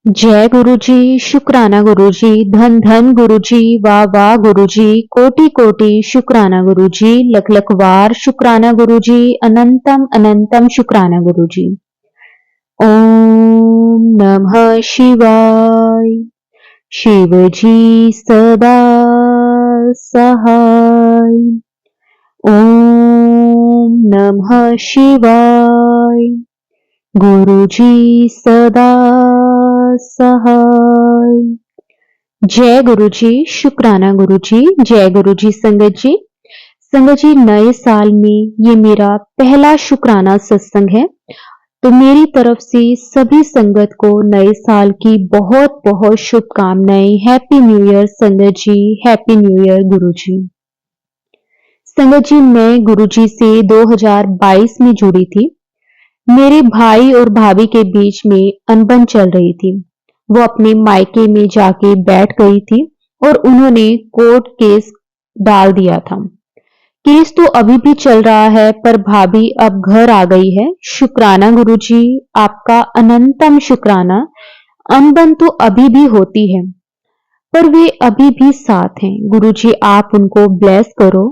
जय गुरु जी, शुक्राना गुरु जी, धन धन गुरु जी, वाह वाह गुरु जी, कोटि कोटि शुक्राना गुरु जी, लख लख वार शुक्राना गुरु जी, अनंतम अनंतम शुक्राना गुरु जी। ओम नमः शिवाय। शिव जी सदा सहाय। ओम नमः शिवाय। गुरु जी सदा सहाय। जय गुरु जी, शुक्राना गुरु जी, जय गुरु जी। संगत जी, संगत जी, नए साल में ये मेरा पहला शुक्राना सत्संग है, तो मेरी तरफ से सभी संगत को नए साल की बहुत बहुत शुभकामनाएं। हैप्पी न्यू ईयर संगत जी, हैप्पी न्यू ईयर गुरु जी। संगत जी, मैं गुरु जी से 2022 में जुड़ी थी। मेरे भाई और भाभी के बीच में अनबन चल रही थी। वो अपने मायके में जाके बैठ गई थी और उन्होंने कोर्ट केस डाल दिया था। केस तो अभी भी चल रहा है, पर भाभी अब घर आ गई है। शुक्राना गुरुजी, आपका अनंतम शुक्राना। अनबन तो अभी भी होती है, पर वे अभी भी साथ हैं। गुरुजी, आप उनको ब्लेस करो,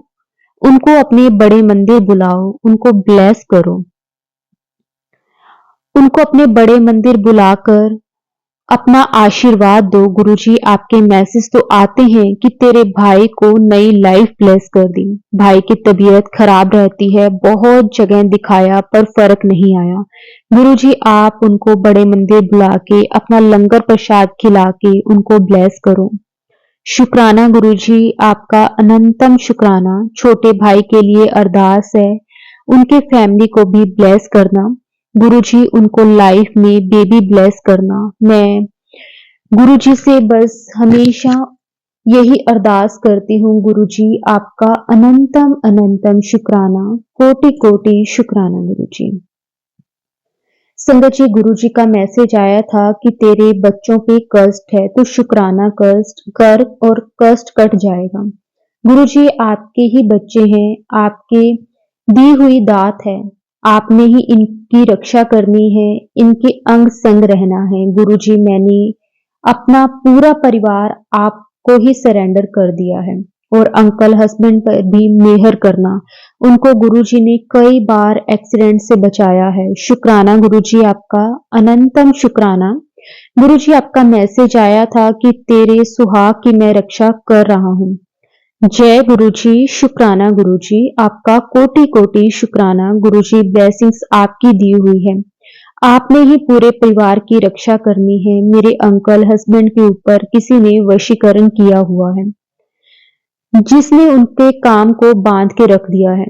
उनको अपने बड़े मंदिर बुलाओ, उनको ब्लेस करो, उनको अपने बड़े मंदिर बुलाकर अपना आशीर्वाद दो। गुरुजी, आपके मैसेज तो आते हैं कि तेरे भाई को नई लाइफ ब्लेस कर दी। भाई की तबीयत खराब रहती है, बहुत जगह दिखाया पर फर्क नहीं आया। गुरुजी, आप उनको बड़े मंदिर बुला के अपना लंगर प्रसाद खिला के उनको ब्लेस करो। शुक्राना गुरुजी, आपका अनंतम शुक्राना। छोटे भाई के लिए अरदास है, उनके फैमिली को भी ब्लेस करना। गुरुजी, उनको लाइफ में बेबी ब्लेस करना। मैं गुरुजी से बस हमेशा यही अरदास करती हूँ। गुरुजी, आपका अनंतम अनंतम शुक्राना, कोटि कोटि शुक्राना गुरुजी। संगत जी, गुरुजी का मैसेज आया था कि तेरे बच्चों पे कष्ट है तो शुक्राना कष्ट कर और कष्ट कट जाएगा। गुरुजी, आपके ही बच्चे हैं, आपके दी हुई दात है, आपने ही इनकी रक्षा करनी है, इनके अंग संग रहना है। गुरुजी, मैंने अपना पूरा परिवार आपको ही सरेंडर कर दिया है और अंकल हस्बैंड पर भी मेहर करना। उनको गुरुजी ने कई बार एक्सीडेंट से बचाया है। शुक्राना गुरुजी, आपका अनंतम शुक्राना। गुरुजी, आपका मैसेज आया था कि तेरे सुहाग की मैं रक्षा कर रहा हूँ। जय गुरुजी, शुक्राना गुरुजी, आपका कोटि कोटि शुक्राना। गुरुजी, ब्लेसिंग्स आपकी दी हुई है, आपने ही पूरे परिवार की रक्षा करनी है। मेरे अंकल हस्बैंड के ऊपर किसी ने वशीकरण किया हुआ है, जिसने उनके काम को बांध के रख दिया है।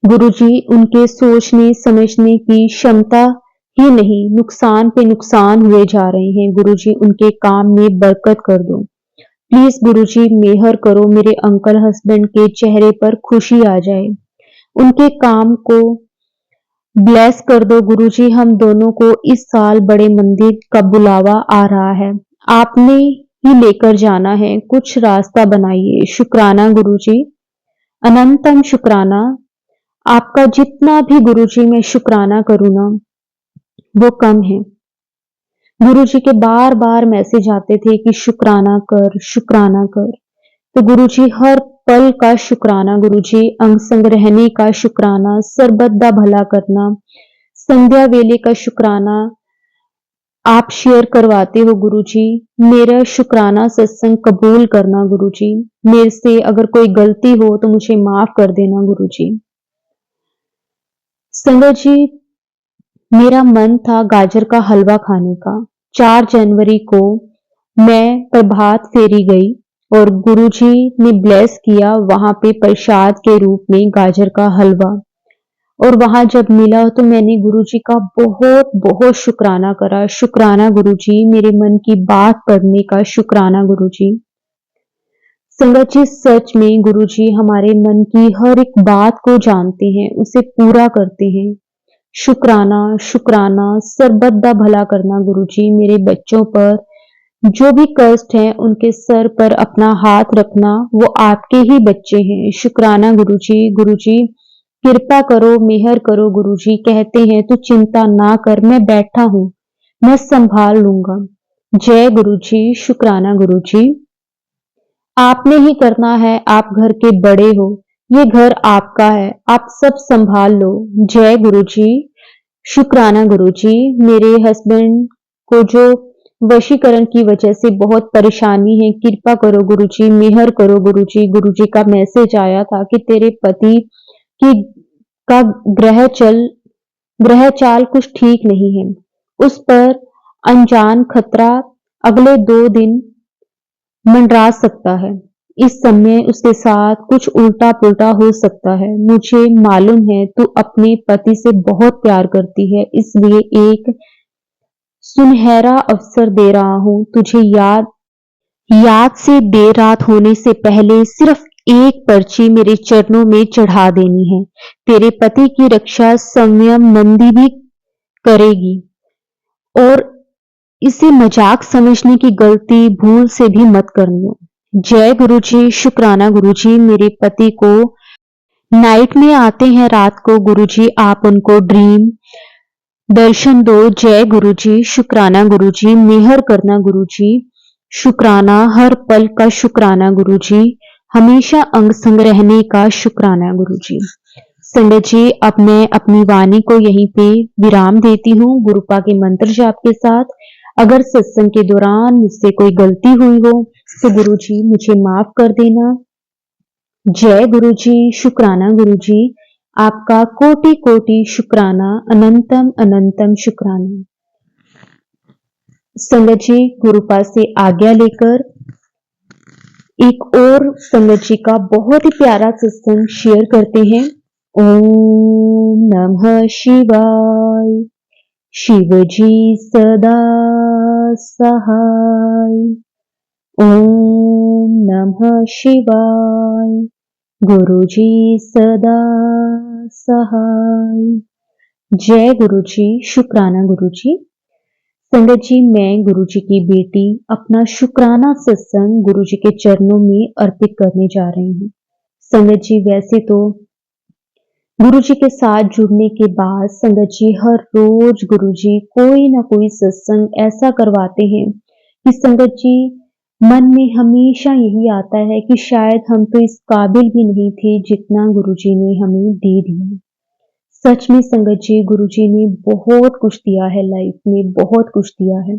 गुरुजी, उनके सोचने समझने की क्षमता ही नहीं, नुकसान पे नुकसान हुए जा रहे हैं। गुरुजी, उनके काम में बरकत कर दो। प्लीज गुरुजी, मेहर करो, मेरे अंकल हस्बैंड के चेहरे पर खुशी आ जाए, उनके काम को ब्लेस कर दो। गुरुजी, हम दोनों को इस साल बड़े मंदिर का बुलावा आ रहा है, आपने ही लेकर जाना है, कुछ रास्ता बनाइए। शुक्राना गुरुजी, अनंतम शुक्राना। आपका जितना भी गुरुजी मैं शुक्राना करूँ ना, वो कम है। गुरुजी के बार बार मैसेज आते थे कि शुक्राना कर, शुक्राना कर। तो गुरुजी, हर पल का शुक्राना। गुरुजी, अंग संग रहने का शुक्राना, सरबत दा भला करना, संध्या वेले का शुक्राना आप शेयर करवाते हो। गुरुजी, मेरा शुक्राना सत्संग कबूल करना। गुरुजी, मेरे से अगर कोई गलती हो तो मुझे माफ कर देना। गुरुजी, संगत जी, मेरा मन था गाजर का हलवा खाने का। 4 जनवरी को मैं प्रभात फेरी गई और गुरुजी ने ब्लेस किया वहां पे प्रसाद के रूप में गाजर का हलवा। और वहां जब मिला तो मैंने गुरुजी का बहुत बहुत शुक्राना करा। शुक्राना गुरुजी, मेरे मन की बात पढ़ने का शुक्राना गुरुजी। संगत जी, सच में गुरुजी हमारे मन की हर एक बात को जानते हैं, उसे पूरा करते हैं। शुक्राना शुक्राना, सरबत दा भला करना। गुरुजी, मेरे बच्चों पर जो भी कष्ट है उनके सर पर अपना हाथ रखना, वो आपके ही बच्चे हैं। शुक्राना गुरुजी। गुरुजी, कृपा करो, मेहर करो। गुरुजी कहते हैं तू चिंता ना कर, मैं बैठा हूं, मैं संभाल लूंगा। जय गुरुजी, शुक्राना गुरुजी। आपने ही करना है, आप घर के बड़े हो, ये घर आपका है, आप सब संभाल लो। जय गुरुजी, शुक्राना गुरुजी। मेरे हस्बैंड को जो वशीकरण की वजह से बहुत परेशानी है, कृपा करो गुरुजी, मेहर करो गुरुजी। गुरुजी का मैसेज आया था कि तेरे पति की का ग्रह चाल कुछ ठीक नहीं है, उस पर अनजान खतरा अगले 2 दिन मंडरा सकता है। इस समय उसके साथ कुछ उल्टा पुल्टा हो सकता है। मुझे मालूम है तू अपने पति से बहुत प्यार करती है, इसलिए एक सुनहरा अवसर दे रहा हूं तुझे। याद से देर रात होने से पहले सिर्फ एक पर्ची मेरे चरणों में चढ़ा देनी है। तेरे पति की रक्षा संयम नंदी भी करेगी, और इसे मजाक समझने की गलती भूल से भी मत करनी। जय गुरुजी, शुक्राना गुरुजी। मेरे पति को नाइट में आते हैं रात को गुरुजी, आप उनको ड्रीम दर्शन दो। जय गुरुजी, शुक्राना गुरुजी। मेहर करना गुरुजी, शुक्राना। हर पल का शुक्राना गुरुजी, हमेशा अंग संग रहने का शुक्राना गुरुजी। संगत जी, अब मैं अपनी वाणी को यहीं पे विराम देती हूँ गुरुपा के मंत्र जाप के साथ। अगर सत्संग के दौरान मुझसे कोई गलती हुई हो तो गुरुजी मुझे माफ कर देना। जय गुरुजी, शुक्राना गुरुजी। आपका कोटि कोटि शुक्राना, अनंतम अनंतम शुक्राना। संगत जी, गुरुपा से आज्ञा लेकर एक और संगत जी का बहुत ही प्यारा सत्संग शेयर करते हैं। ओम नमः शिवाय। शिवजी सदा सहाय। ओम नमः शिवाय। गुरुजी सदा सहाय। जय गुरुजी, शुक्राना गुरुजी। संगत जी, मैं गुरुजी की बेटी अपना शुक्राना सत्संग गुरुजी के चरणों में अर्पित करने जा रही हूँ। संगत जी, वैसे तो गुरुजी के साथ जुड़ने के बाद संगत जी हर रोज गुरुजी कोई ना कोई सत्संग ऐसा करवाते हैं कि संगत जी मन में हमेशा यही आता है कि शायद हम तो इस काबिल भी नहीं थे जितना गुरुजी ने हमें दे दिया। सच में संगत जी, गुरुजी ने बहुत कुछ दिया है लाइफ में, बहुत कुछ दिया है।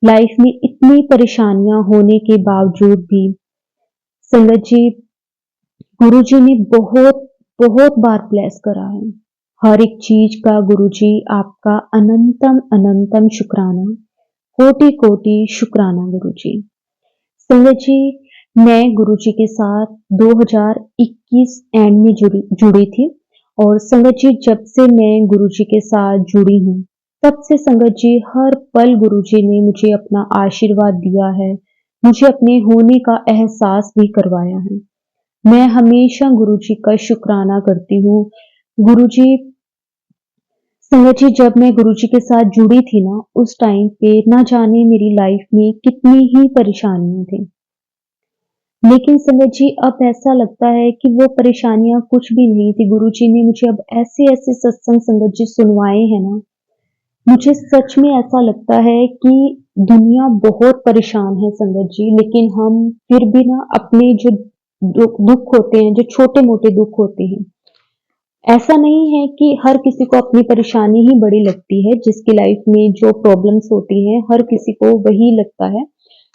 लाइफ में इतनी परेशानियां होने के बावजूद भी संगत जी गुरुजी ने बहुत बहुत बार ब्लेस करा है। हर एक चीज का गुरुजी आपका अनंतम अनंतम शुक्राना, कोटि कोटि शुक्राना गुरुजी। संगत जी, मैं गुरुजी के साथ 2021 एंड में जुड़ी थी, और संगत जी जब से मैं गुरुजी के साथ जुड़ी हूँ तब से संगत जी हर पल गुरुजी ने मुझे अपना आशीर्वाद दिया है, मुझे अपने होने का एहसास भी करवाया है। मैं हमेशा गुरुजी का शुक्राना करती हूँ। गुरुजी, संगत जी जब मैं गुरुजी के साथ जुड़ी थी ना, उस टाइम पे ना जाने मेरी लाइफ में कितनी ही परेशानियां थी, लेकिन संगत जी अब ऐसा लगता है कि वो परेशानियां कुछ भी नहीं थी। गुरुजी ने मुझे अब ऐसे ऐसे सत्संग संगत जी सुनवाए हैं ना, मुझे सच में ऐसा लगता है कि दुनिया बहुत परेशान है संगत जी, लेकिन हम फिर भी ना अपने जो दुख होते हैं, जो छोटे मोटे दुख होते हैं, ऐसा नहीं है कि हर किसी को अपनी परेशानी ही बड़ी लगती है। जिसकी लाइफ में जो प्रॉब्लम्स होती हैं हर किसी को वही लगता है,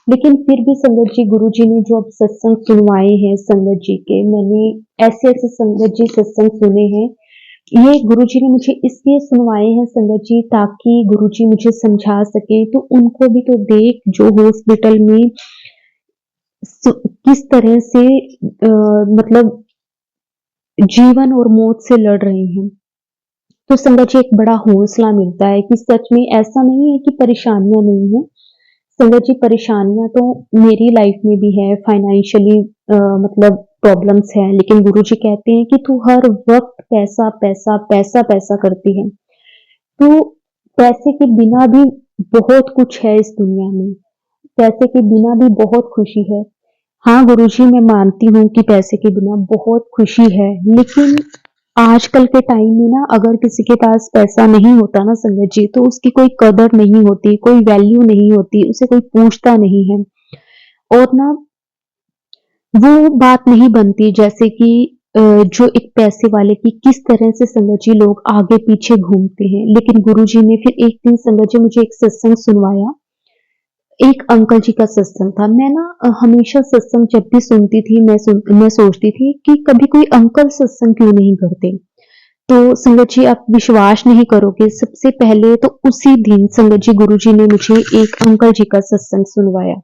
लेकिन फिर भी संगत जी गुरुजी ने जो अब सत्संग सुनवाए हैं संगत जी के, मैंने ऐसे ऐसे संगत जी सत्संग सुने हैं। ये गुरुजी ने मुझे इसलिए सुनवाए हैं संगत जी ताकि गुरुजी मुझे समझा सके। तो उनको भी तो देख जो हॉस्पिटल में किस तरह से मतलब जीवन और मौत से लड़ रहे हैं। तो संगत जी एक बड़ा हौसला मिलता है कि सच में ऐसा नहीं है कि परेशानियां नहीं है। संगत जी परेशानियां तो मेरी लाइफ में भी है, फाइनेंशियली मतलब प्रॉब्लम्स है, लेकिन गुरुजी कहते हैं कि तू हर वक्त पैसा पैसा पैसा पैसा करती है, तो पैसे के बिना भी बहुत कुछ है इस दुनिया में, पैसे के बिना भी बहुत खुशी है। हाँ गुरुजी, मैं मानती हूँ कि पैसे के बिना बहुत खुशी है, लेकिन आजकल के टाइम में ना अगर किसी के पास पैसा नहीं होता ना संगत जी, तो उसकी कोई कदर नहीं होती, कोई वैल्यू नहीं होती, उसे कोई पूछता नहीं है। और ना वो बात नहीं बनती जैसे कि जो एक पैसे वाले की किस तरह से संगत जी लोग आगे पीछे घूमते हैं। लेकिन गुरुजी ने फिर एक दिन संगत जी मुझे एक सत्संग सुनवाया। एक अंकल जी का सत्संग था। मैं ना हमेशा सत्संग जब भी सुनती थी, मैं सोचती थी कि कभी कोई अंकल सत्संग क्यों नहीं करते। तो संगत जी आप विश्वास नहीं करोगे, सबसे पहले तो उसी दिन संगत जी गुरुजी ने मुझे एक अंकल जी का सत्संग सुनवाया।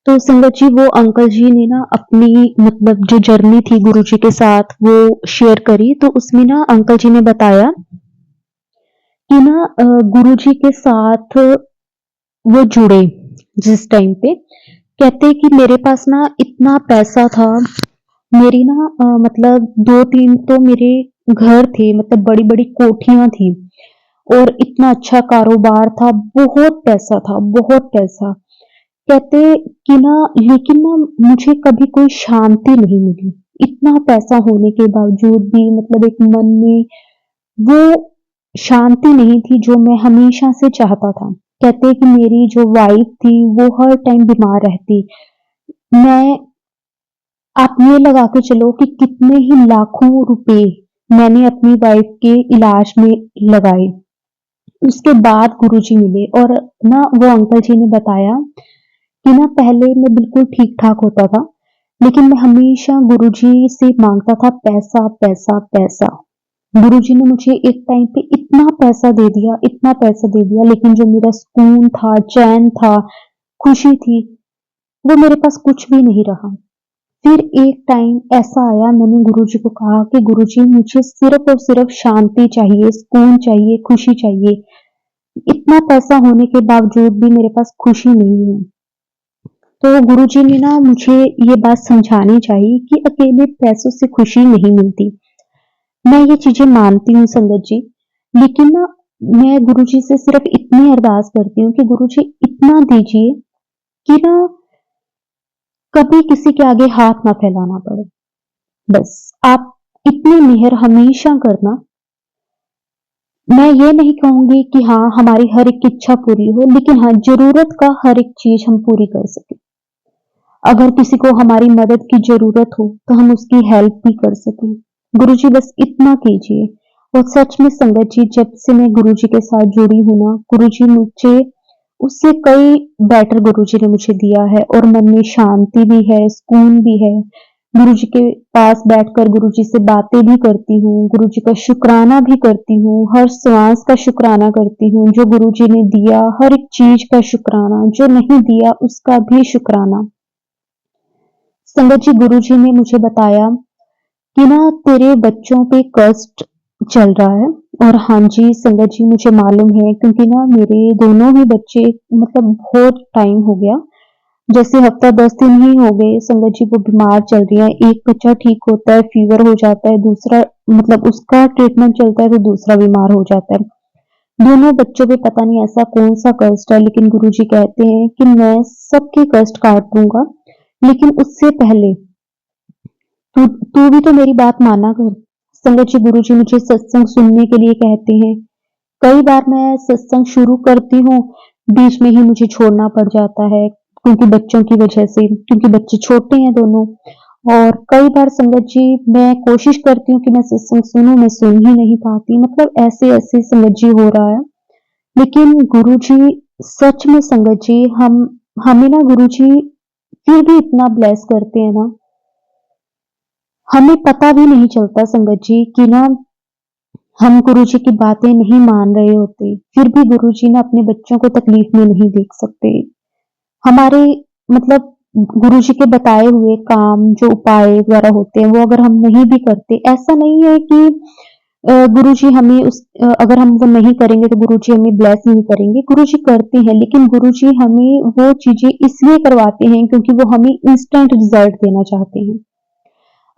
तो संगत जी वो अंकल जी ने ना अपनी मतलब जो जर्नी थी गुरुजी के साथ वो शेयर करी। तो उसमें ना अंकल जी ने बताया कि ना गुरुजी के साथ वो जुड़े जिस टाइम पे, कहते कि मेरे पास ना इतना पैसा था, मेरी ना मतलब 2-3 तो मेरे घर थे, मतलब बड़ी-बड़ी कोठियाँ थी और इतना अच्छा कारोबार था, बहुत पैसा था, बहुत पैसा। कहते कि ना लेकिन ना मुझे कभी कोई शांति नहीं मिली। इतना पैसा होने के बावजूद भी मतलब एक मन में वो शांति नहीं थी जो मैं हमेशा से चाहता था। कहते कि मेरी जो वाइफ थी वो हर टाइम बीमार रहती। मैं आप ये लगा के चलो कि कितने ही लाखों रुपए मैंने अपनी वाइफ के इलाज में लगाए। उसके बाद गुरुजी मिले और ना वो अंकल जी ने बताया कि ना पहले मैं बिल्कुल ठीक-ठाक होता था, लेकिन मैं हमेशा गुरुजी से माँगता था पैसा, पैसा, पैसा। गुरुजी ने मुझे एक टाइम पे इतना पैसा दे दिया, इतना पैसा दे दिया, लेकिन जो मेरा सुकून था, चैन था, खुशी थी, वो मेरे पास कुछ भी नहीं रहा। फिर एक टाइम ऐसा आया, मैंने गुरुजी को कहा कि गुरुजी मुझे सिर्फ़ और सिर्फ़ शांति चाहिए, सुकून चाहिए, खुशी चाहिए। इतना पैसा होने के बावजूद भी मेरे पास खुशी नहीं है। तो गुरुजी ने ना मुझे ये बात समझानी चाहिए कि अकेले पैसों से खुशी नहीं मिलती। मैं ये चीज़ें मानती हूँ संगत जी, लेकिन ना मैं गुरुजी से सिर्फ़ इतनी अरदास करती हूँ कि गुरुजी इतना दीजिए कि ना कभी किसी के आगे हाथ ना फैलाना पड़े। बस आप इतनी मेहर हमेशा करना। मैं ये नहीं कहूँगी कि हाँ, हमारी हर एक इच्छा पूरी हो, लेकिन हाँ, ज़रूरत का हर एक चीज़ हम पूरी कर सकें। अगर किसी को हमारी मदद की ज़रूरत हो, तो हम उसकी हेल्प भी कर सकें। गुरुजी बस इतना कीजिए। और सच में संगत जी जब से मैं गुरुजी के साथ जुड़ी हूँ ना, गुरुजी मुझे उससे कई बेटर गुरुजी ने मुझे दिया है और मन में शांति भी है, सुकून भी है। गुरुजी के पास बैठकर गुरुजी से बातें भी करती हूँ, गुरुजी का शुक्राना भी करती हूँ, हर श्वास का शुक्राना करती हूँ, जो गुरुजी ने दिया हर एक चीज़ का शुक्राना, जो नहीं दिया उसका भी शुक्राना। संगत जी गुरुजी ने मुझे बताया कि ना तेरे बच्चों पे कष्ट चल रहा है। और हाँ जी संगत जी मुझे मालूम है क्योंकि ना मेरे दोनों ही बच्चे मतलब बहुत टाइम हो गया, जैसे हफ्ता 10 दिन ही हो गए संगत जी वो बीमार चल रही है। एक बच्चा ठीक होता है, फीवर हो जाता है, दूसरा मतलब उसका ट्रीटमेंट चलता है तो दूसरा बीमार हो जाता है। दोनों बच्चों पे पता नहीं ऐसा कौन सा कष्ट है, लेकिन गुरुजी कहते हैं कि मैं सबके कष्ट काट दूंगा, लेकिन उससे पहले तू तू भी तो मेरी बात माना कर। संगत जी गुरुजी मुझे सत्संग सुनने के लिए कहते हैं। कई बार मैं सत्संग शुरू करती हूँ, बीच में ही मुझे छोड़ना पड़ जाता है क्योंकि बच्चों की वजह से, क्योंकि बच्चे छोटे हैं दोनों। और कई बार संगत जी मैं कोशिश करती हूँ कि मैं सत्संग सुनूँ, मैं सुन ही नहीं पाती, मतलब ऐसे-ऐसे संगत जी हो रहा है। लेकिन गुरुजी सच में संगत जी हमें ना गुरुजी फिर भी इतना ब्लेस करते हैं ना, हमें पता भी नहीं चलता संगत जी कि ना हम गुरुजी की बातें नहीं मान रहे होते, फिर भी गुरुजी ना अपने बच्चों को तकलीफ में नहीं देख सकते। हमारे मतलब गुरुजी के बताए हुए काम जो उपाय वगैरह होते हैं वो अगर हम नहीं भी करते, ऐसा नहीं है कि गुरुजी हमें अगर हम वो नहीं करेंगे तो गुरुजी हमें ब्लेस नहीं करेंगे, गुरुजी करते हैं, लेकिन गुरुजी हमें वो चीज़ें इसलिए करवाते हैं क्योंकि वो हमें इंस्टेंट रिज़ल्ट देना चाहते हैं।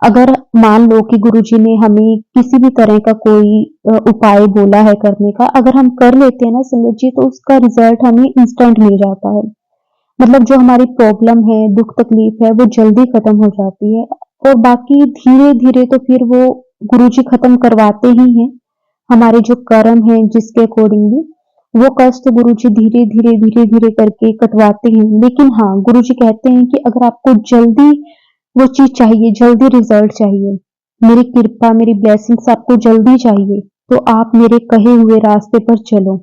अगर मान लो कि गुरुजी ने हमें किसी भी तरह का कोई उपाय बोला है करने का, अगर हम कर लेते हैं ना संगत जी तो उसका रिज़ल्ट हमें इंस्टेंट मिल जाता है। मतलब जो हमारी प्रॉब्लम है, दुःख तकलीफ है वो जल्दी खत्म हो जाती है और बाकी धीरे-धीरे तो फिर वो गुरुजी खत्म करवाते ही हैं। हमारे जो कर्म हैं जिसके अकॉर्डिंगली वो कष्ट गुरुजी धीरे-धीरे करके कटवाते हैं। लेकिन हाँ, गुरुजी कहते हैं कि अगर आपको जल्दी वो चीज़ चाहिए, जल्दी रिजल्ट चाहिए, मेरी कृपा, मेरी ब्लेसिंग्स आपको जल्दी चाहिए, तो आप मेरे कहे हुए रास्ते पर चलो।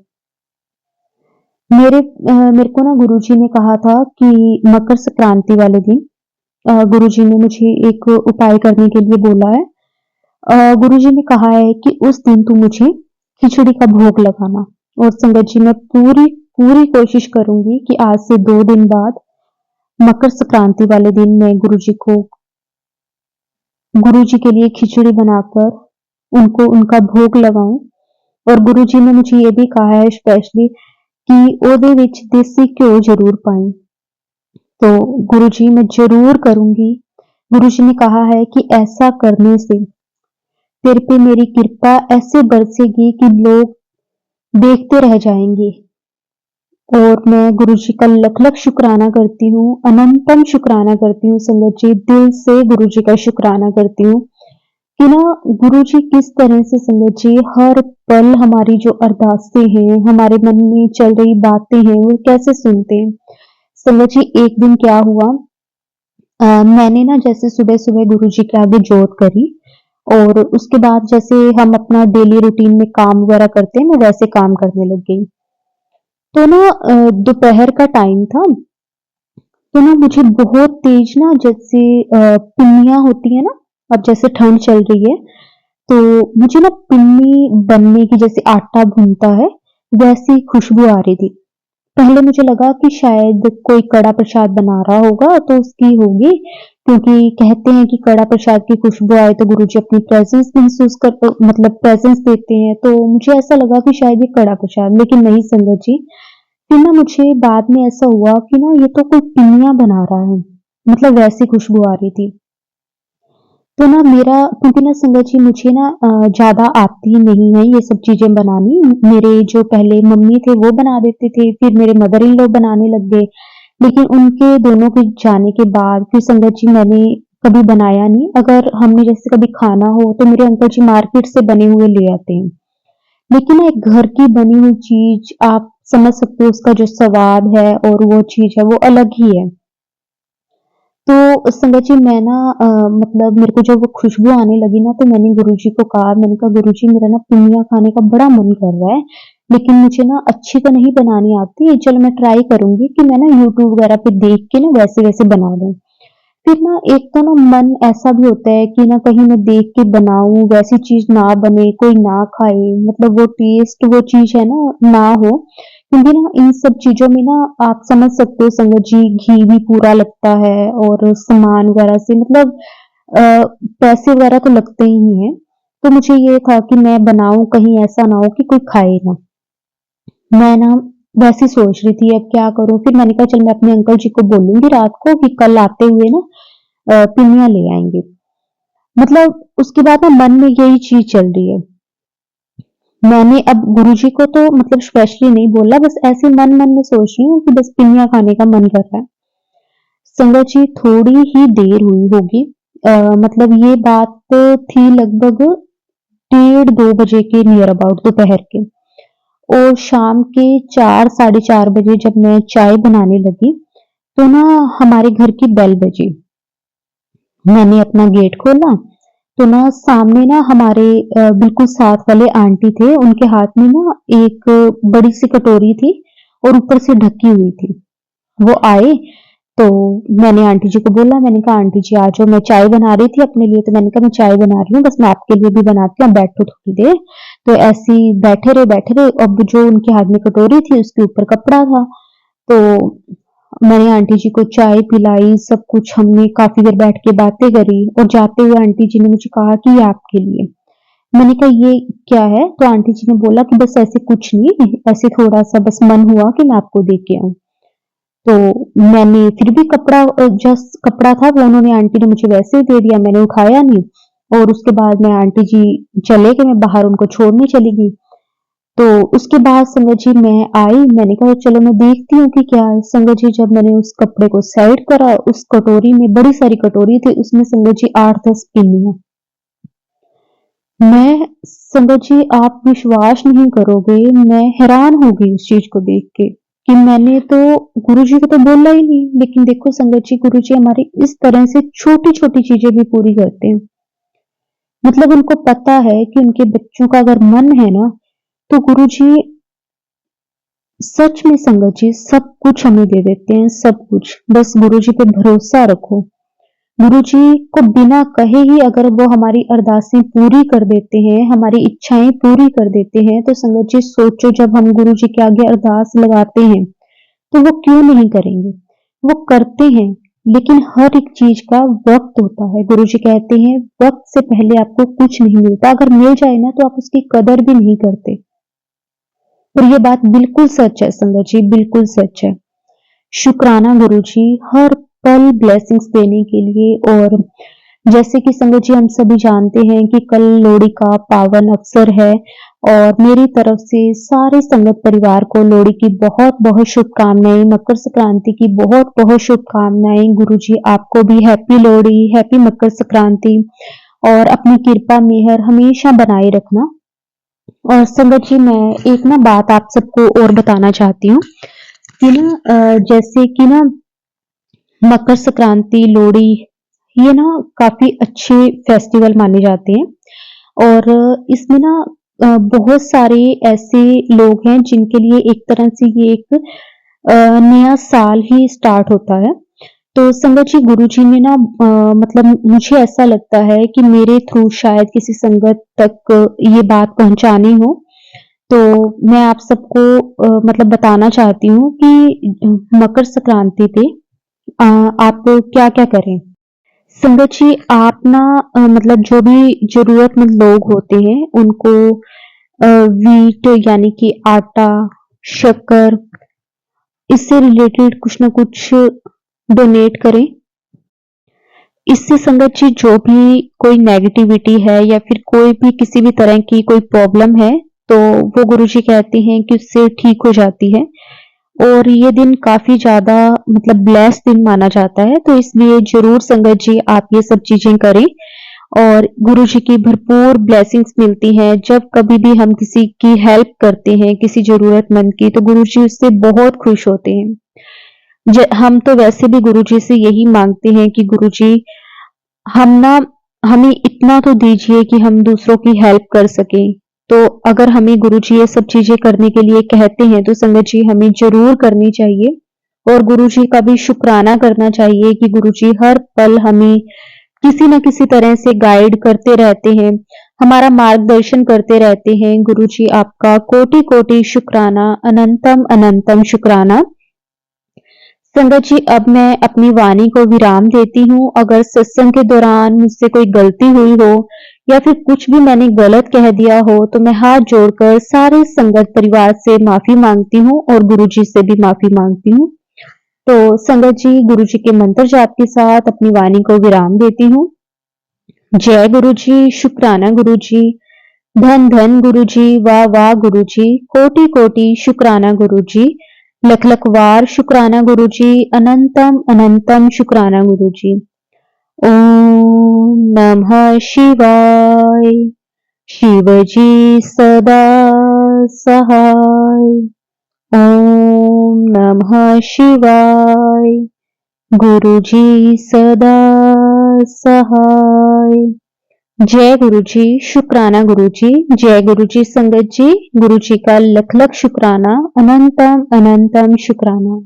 मेरे को ना गुरुजी ने कहा था कि मकर संक्रांति वाले दिन गुरुजी ने मुझे एक उपाय करने के लिए बोला है। गुरुजी ने कहा है कि उस दिन तू मुझे खिचड़ी का भोग लगाना। और संगत जी, मैं पूरी पूरी कोशिश करूंगी कि आज से 2 दिन बाद मकर संक्रांति वाले दिन मैं गुरुजी के लिए खिचड़ी बनाकर उनको उनका भोग लगाऊं। और गुरुजी ने मुझे ये भी कहा है स्पेशली कि ओदे विच देसी घ्यो जरूर पाई। तो गुरुजी मैं जरूर करूंगी। गुरुजी ने कहा है कि ऐसा करने से तेरे पे मेरी कृपा ऐसे बरसेगी कि लोग देखते रह जाएंगे। और मैं गुरुजी का लख लख शुक्राना करती हूँ, अनंतम शुक्राना करती हूँ संगत जी, दिल से गुरुजी का शुक्राना करती हूँ कि ना गुरुजी किस तरह से संगत जी हर पल हमारी जो अरदासें हैं, हमारे मन में चल रही बातें हैं, वो कैसे सुनते हैं। संगत जी, एक दिन क्या हुआ, मैंने ना जैसे सुबह सुबह गुरुजी के आगे जोत करी और उसके बाद जैसे हम अपना डेली रूटीन में काम वगैरह करते हैं, मैं वैसे काम करने लग गई। तो ना दोपहर का टाइम था, तो ना मुझे बहुत तेज ना जैसे पिन्नियाँ होती है ना, अब जैसे ठंड चल रही है, तो मुझे ना पिन्नी बनने की, जैसे आटा भूनता है वैसी खुशबू आ रही थी। पहले मुझे लगा कि शायद कोई कड़ा प्रसाद बना रहा होगा तो उसकी होगी, क्योंकि कहते हैं कि कड़ा प्रसाद की खुशबू आए तो गुरुजी अपनी प्रेजेंस महसूस कर, मतलब प्रेजेंस देते हैं। तो मुझे ऐसा लगा कि शायद ये कड़ा प्रसाद, लेकिन नहीं संगत जी। फिर ना मुझे बाद में ऐसा हुआ कि ना ये तो कोई पिन्नियाँ बना रहा है, मतलब वैसी खुशबू आ रही थी। तो ना मेरा, क्योंकि ना संगत जी मुझे ना ज़्यादा आती नहीं है ये सब चीज़ें बनानी। मेरे जो पहले मम्मी थे वो बना देते थे, फिर मेरे मदर इन लॉ बनाने लग गए। लेकिन उनके दोनों के जाने के बाद फिर संगत जी मैंने कभी बनाया नहीं। अगर हमने जैसे कभी खाना हो तो मेरे अंकल जी मार्केट से बने हुए ले आते हैं। लेकिन ना एक घर की बनी हुई चीज़, आप समझ सकते हो उसका जो स्वाद है और वो चीज़ है वो अलग ही है। तो संगत जी मैं ना मतलब मेरे को जब वो खुशबू आने लगी ना, तो मैंने गुरुजी को कहा, मैंने कहा गुरुजी मेरा ना पिन्नियाँ खाने का बड़ा मन कर रहा है, लेकिन मुझे ना अच्छी तो नहीं बनानी आती, चलो मैं ट्राई करूँगी कि मैं ना यूट्यूब वगैरह पे देख के ना वैसे-वैसे बना लूँ। फिर ना एक तो ना मन ऐसा भी होता है कि ना कहीं मैं देख के बनाऊँ, वैसी चीज़ ना बने, कोई ना खाए, मतलब वो टेस्ट वो चीज़ है ना हो। क्योंकि ना इन सब चीज़ों में ना आप समझ सकते हो संगत जी, घी भी पूरा लगता है और सामान वगैरह से मतलब अ, पैसे वगैरह तो लगते ही हैं। तो मुझे ये था कि मैं बनाऊँ, कहीं ऐसा ना हो कि कोई खाए ना। मैं ना वैसे ही सोच रही थी अब क्या करूँ? फिर मैंने कहा चल मैं अपने अंकल जी को बोलूँगी रात को कि कल आते हुए ना पिन्नियाँ ले आएँगे। मतलब उसके बाद ना मन में यही चीज़ चल रही है। मैंने अब गुरुजी को तो मतलब स्पेशली नहीं बोला, बस ऐसे मन-मन में सोच रही हूँ कि बस पिन्नियाँ खाने का मन कर रहा है। संगत जी थोड़ी ही देर हुई होगी, मतलब ये बात थी लगभग डेढ़ 2 बजे के नियर अबाउट दोपहर के। और शाम के 4 साढ़े 4 बजे जब मैं चाय बनाने लगी, तो ना हमारे घर की बेल बजी। मैंने अपना गेट खोला, तो ना सामने ना हमारे बिल्कुल साथ वाले आंटी थे, उनके हाथ में ना एक बड़ी सी कटोरी थी और ऊपर से ढकी हुई थी। वो आए, तो मैंने आंटी जी को बोला, मैंने कहा आंटी जी आ जाओ, मैं चाय बना रही थी अपने लिए, तो मैंने कहा मैं चाय बना रही हूँ, बस मैं आपके लिए भी बनाती हूँ, आप बैठो थोड़ी देर। तो ऐसे ही बैठे रहे। अब जो उनके हाथ में कटोरी थी उसके ऊपर कपड़ा था, तो मैंने आंटी जी को चाय पिलाई, सब कुछ हमने काफी देर बैठ के बातें करी और जाते हुए आंटी जी ने मुझे कहा कि ये आपके लिए। मैंने कहा ये क्या है? तो आंटी जी ने बोला कि बस ऐसे कुछ नहीं, ऐसे थोड़ा सा बस मन हुआ कि मैं आपको दे के आऊं। तो मैंने फिर भी कपड़ा, जस्ट कपड़ा था वो उन्होंने, आंटी ने मुझे वैसे ही दे दिया, मैंने उठाया नहीं। और उसके बाद मैं आंटी जी चले गए, मैं बाहर उनको छोड़ने चली गई। तो उसके बाद संगत जी मैं आई, मैंने कहा चलो मैं देखती हूँ कि क्या है। संगत जी जब मैंने उस कपड़े को साइड करा, उस कटोरी में बड़ी सारी कटोरी थी, उसमें संगत जी 8-10 पिन्नियां। मैं संगत जी, आप विश्वास नहीं करोगे, मैं हैरान हो गई उस चीज़ को देख के कि मैंने तो गुरुजी को तो बोला ही नहीं, लेकिन देखो संगत जी, गुरुजी हमारी इस तरह से छोटी-छोटी चीज़ें भी पूरी करते हैं। मतलब उनको पता है कि उनके बच्चों का अगर मन है ना, तो गुरुजी सच में संगत जी सब कुछ हमें दे देते हैं, सब कुछ। बस गुरुजी पे भरोसा रखो। गुरुजी को बिना कहे ही अगर वो हमारी अरदासें पूरी कर देते हैं, हमारी इच्छाएँ पूरी कर देते हैं, तो संगत जी सोचो जब हम गुरुजी के आगे अरदास लगाते हैं, तो वो क्यों नहीं करेंगे? वो करते हैं, लेकिन हर एक चीज़ का वक़्त होता है। गुरुजी कहते हैं, वक़्त से पहले आपको कुछ नहीं मिलता। अगर मिल जाए ना, तो आप उसकी कदर भी नहीं करते। और ये बात बिल्कुल सच है संगत जी, बिल्कुल सच है। शुक्राना गुरुजी हर पल ब्लेसिंग्स देने के लिए। और जैसे कि संगत जी हम सभी जानते हैं कि कल लोहड़ी का पावन अवसर है, और मेरी तरफ से सारे संगत परिवार को लोहड़ी की बहुत-बहुत शुभकामनाएँ, मकर संक्रांति की बहुत-बहुत शुभकामनाएँ। गुरुजी आपको भी हैप्पी लोहड़ी, हैप्पी मकर संक्रांति, और अपनी कृपा मेहर हमेशा बनाए रखना। और संगत जी मैं एक ना बात आप सबको और बताना चाहती हूँ कि ना जैसे कि ना मकर संक्रांति, लोहड़ी, ये ना काफ़ी अच्छे फेस्टिवल माने जाते हैं। और इसमें ना बहुत सारे ऐसे लोग हैं जिनके लिए एक तरह से ये एक नया साल ही स्टार्ट होता है। तो संगत जी गुरुजी ने ना मतलब मुझे ऐसा लगता है कि मेरे थ्रू शायद किसी संगत तक ये बात पहुँचानी हो, तो मैं आप सबको मतलब बताना चाहती हूँ कि मकर संक्रांति पे आप क्या-क्या करें? संगत जी आप ना मतलब जो भी ज़रूरतमंद लोग होते हैं उनको व्हीट यानी कि आटा, शक्कर, इससे रिलेटेड कुछ ना कुछ डोनेट करें। इससे संगत जी जो भी कोई नेगेटिविटी है या फिर कोई भी किसी भी तरह की कोई प्रॉब्लम है, तो वो गुरुजी कहते हैं कि उससे ठीक हो जाती है। और ये दिन काफ़ी ज़्यादा मतलब ब्लेस्ड दिन माना जाता है, तो इसलिए ज़रूर संगत जी आप ये सब चीज़ें करें। और गुरुजी की भरपूर ब्लेसिंग्स मिलती हैं, जब कभी भी हम किसी की हेल्प करते हैं, किसी ज़रूरतमंद की, तो गुरुजी उससे बहुत खुश होते हैं। हम तो वैसे भी गुरुजी से यही माँगते हैं कि गुरुजी हम ना हमें इतना तो दीजिए कि हम दूसरों की हेल्प कर सकें। तो अगर हमें गुरुजी ये सब चीज़ें करने के लिए कहते हैं, तो संगत जी हमें ज़रूर करनी चाहिए। और गुरुजी का भी शुक्राना करना चाहिए कि गुरुजी हर पल हमें किसी न किसी तरह से गाइड करते रहते हैं, हमारा मार्गदर्शन करते रहते हैं। गुरुजी आपका कोटि-कोटि शुक्राना, अनंतम अनंतम शुक्राना। संगत जी अब मैं अपनी वाणी को विराम देती हूँ। अगर सत्संग के दौरान मुझसे कोई गलती हुई हो या फिर कुछ भी मैंने गलत कह दिया हो, तो मैं हाथ जोड़कर सारे संगत परिवार से माफी मांगती हूँ और गुरुजी से भी माफी मांगती हूँ। तो संगत जी गुरुजी के मंत्र जाप के साथ अपनी वाणी को विराम देती हूँ। जय गुरुजी, शुक्राना गुरुजी, धन धन गुरुजी, वाह वाह गुरुजी, कोटि कोटि शुक्राना गुरुजी, लख लख वार शुक्राना गुरुजी, अनंतम अनंतम शुक्राना गुरुजी। ओम नमः शिवाय। शिवजी सदा सहाय। ओम नमः शिवाय। गुरुजी सदा सहाय। जय गुरुजी, शुक्राना गुरुजी, जय गुरुजी संगत जी, गुरुजी का लख लख शुक्राना, अनंतम अनंतम शुक्राना।